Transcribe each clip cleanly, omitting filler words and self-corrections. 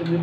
Allez,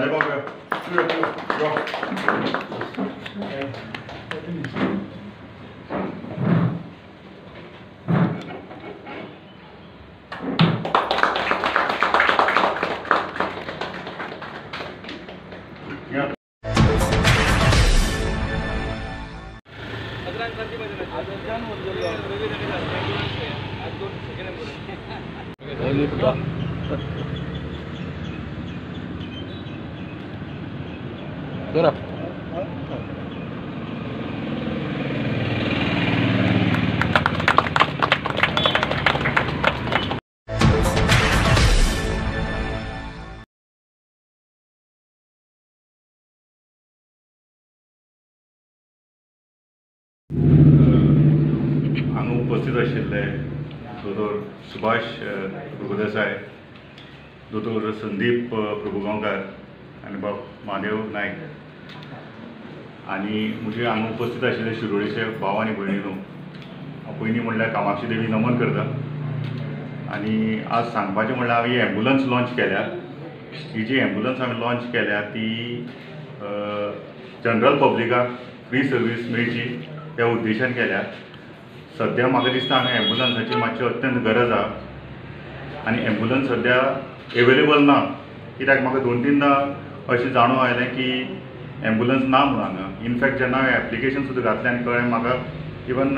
bon, gars. Good. हांगा उपस्थित आशिल्ले दोतोर सुभाष प्रभुदेसाय, दोतोर संदीप प्रभुगांवकार आनी बाब महादेव नायक आनी म्हजे हांगा उपस्थित आशिल्ले शिरोडेचे भाव आनी भयणीनो, हांव पयलीं म्हणल्यार कामाक्षी देवी नमन करता। आनी आज सांगपाचें म्हणल्यार हांवें ही एम्बुलन्स लॉन्च केल्या। ही जी एम्बुलन्स हांवें लॉन्च केल्या ती जनरल पब्लिकाक फ्री सर्वीस मेळची ह्या उद्देशान केल्या। सद्या म्हाका दिसता हांगा एम्बुलन्साची मातशी अत्यंत गरज आसा आनी एम्बुलन्स सद्या एवेलेबल ना, कित्याक म्हाका 2-3दां अशें जाणून आयलें की एम्बुलन्स ना म्हणून हांगा। इनफॅक्ट जेन्ना हांवें एप्लिकेशन सुद्दां घातलें आनी कळ्ळें म्हाका इवन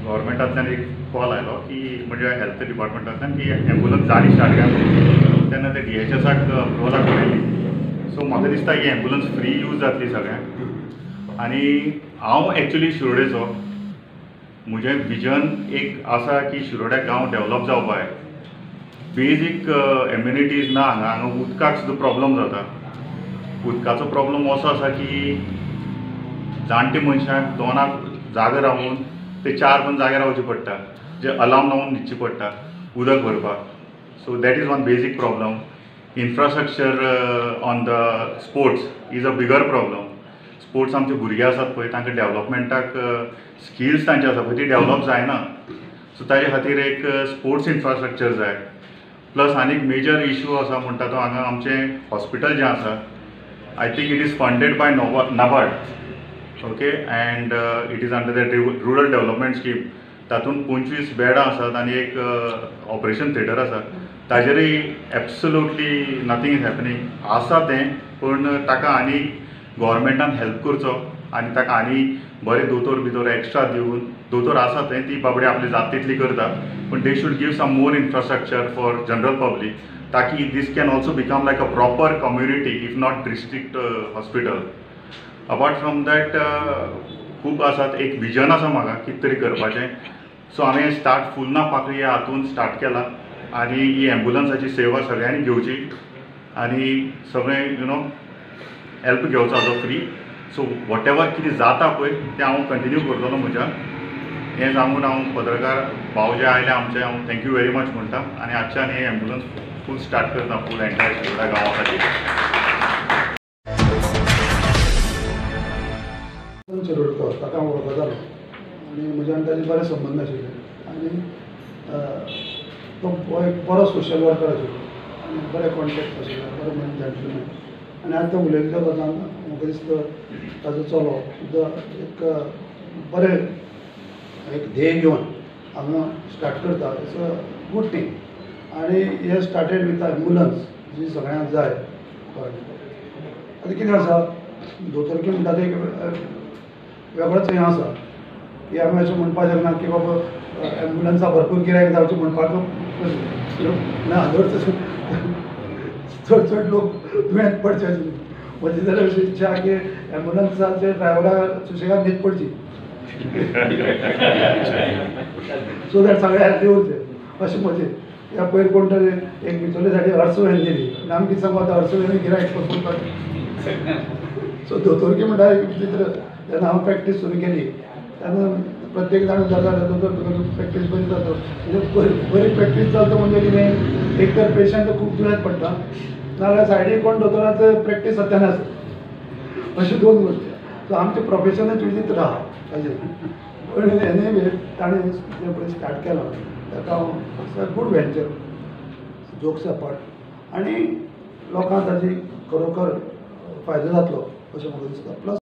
गव्हर्मेंटांतल्यान एक कॉल आयलो की म्हणजे हेल्थ डिपार्टमेंटांतल्यान की एम्बुलन्स जाणी स्टार्ट केल्या, तेन्ना ते DHSाक अप्रुवलाक पळयली। सो म्हाका दिसता ही एम्बुलन्स फ्री यूज जातली सगळ्यांक। आनी हांव एक्चुली शिरोडेचो, म्हजें विजन एक आसा की शिरोड्या गांव डेवलप जावपाक जाय। बेजीक एम्युनिटीज ना हांगा उदकाक सुद्दां प्रॉब्लम जाता। उदकाचो प्रॉब्लम असो आसा की जाणटे मनशाक 2 जागो रावून ते 4 पण जाग्यार रावचें पडटा, जे अलार्म लावन न्हिदचें पडटा उदक भरपाक। So that is one basic problem. Infrastructure on the sports is a bigger problem. Sports आमचे भुरगे आसात पळय तांकां डेवलपमेंटाक स्किल्स तांचे आसा पळय ती डेवलप जायना। सो ताजे खातीर एक स्पोर्ट्स इन्फ्रास्ट्रक्चर जाय। प्लस आनीक मेजर इश्यू आसा म्हणटा तो हांगा आमचें हॉस्पिटल जें आसा, I think it is funded by NABARD, okay, end it is under the rural development scheme. तातूंत 25 बेडां आसात आनी एक ऑपरेशन थिएटर आसा। ताजेरय एब्सोल्युटली नथींग इज हॅपनिंग। आसा तें पूण ताका आनी गव्हर्मेंटान हेल्प करचो आनी ताका आनी बरे दोतोर एक्स्ट्रा दिवन, दोतोर आसा तें ती बाबडे आपली जात तितली करता, पूण they should give some more infrastructure for general public, ताकी this can also become like a proper community if not district hospital. Apart from that खूब आसात, एक विजन आसा म्हाका कितें तरी करपाचें। सो हांवें स्टार्ट फुलना पाकळी ह्या हातून स्टार्ट केला आनी ही एम्बुलन्साची सेवा सगळ्यांनी घेवची आनी सगळें हेल्प घेवचो हाजो फ्री। सो वॉट एवर कितें जाता पळय तें हांव कंटिन्यू करतलो म्हज्या। हें सांगून हांव पत्रकार भाव जे आयले आमचे हांव थँक्यू वेरी मच म्हणटा आनी आजच्यान हें एम्बुलन्स फूल स्टार्ट करता फूल एंटायर शिरोडा गांवा खातीर। शिरोडकर ताका हांव वळखतालो आनी म्हजे आनी ताजे बरे संबंद आशिल्ले आनी तो एक बरो सोशल वर्कर आशिल्लो आनी बरे कॉन्टेक्ट आशिल्ले, बरे जॅन्टलमॅन। आनी आतां उलयल्ल्या गजान म्हाका दिसता ताजो चलो सुद्दां एक बरें एक ध्येय घेवन हांगा स्टार्ट करता, इट्स अ गूड थिंग। आनी हे स्टार्टेड विथ एम्बुलन्स जी सगळ्यांक जाय आतां कितें आसा दोतोरकी म्हणटा ते एक वेगळोच हें आसा की आमी अशें म्हणपाक शकना की बाबा एम्बुलन्सा भरपूर गिरायक जावचें म्हणपाक ना चड लोक दुयेंत पडचे अशें म्हजी जाल्यार अशी इच्छा की एम्बुलन्साचे ड्रायव्हराक सुशेगाद न्हीद पडची सो दॅट सगळे हॅल्दी उरचे अशें म्हजें ह्या पयर कोण तरी एक भितरले साठी हर्सुवेन दिली आनी आमी कितें सांगू आतां हर्सुवेन गिरायक सो दोतोरकी म्हणटा एक विचित्र जेन्ना हांव प्रॅक्टीस सुरू केली तेन्ना प्रत्येक जाण जाता दोतोर प्रॅक्टीस बरी जाता म्हणजे बरी प्रॅक्टीस जाता म्हणजे कितें एक तर पेशंट खूब दुयेंत पडटा नाजाल्यार सायडीक कोण दोतोराचो प्रॅक्टीस सत्यान आसा अशें दोन गोश्टी सो आमचें प्रोफेशनच विचित्र आहा अशें पण एनीवे ताणें जें पळय स्टार्ट केलां ताका हांव गूड व्हेंचर जोक्स अपार्ट आनी लोकांक ताची खरोखर फायदो जातलो अशें म्हाका दिसता प्लस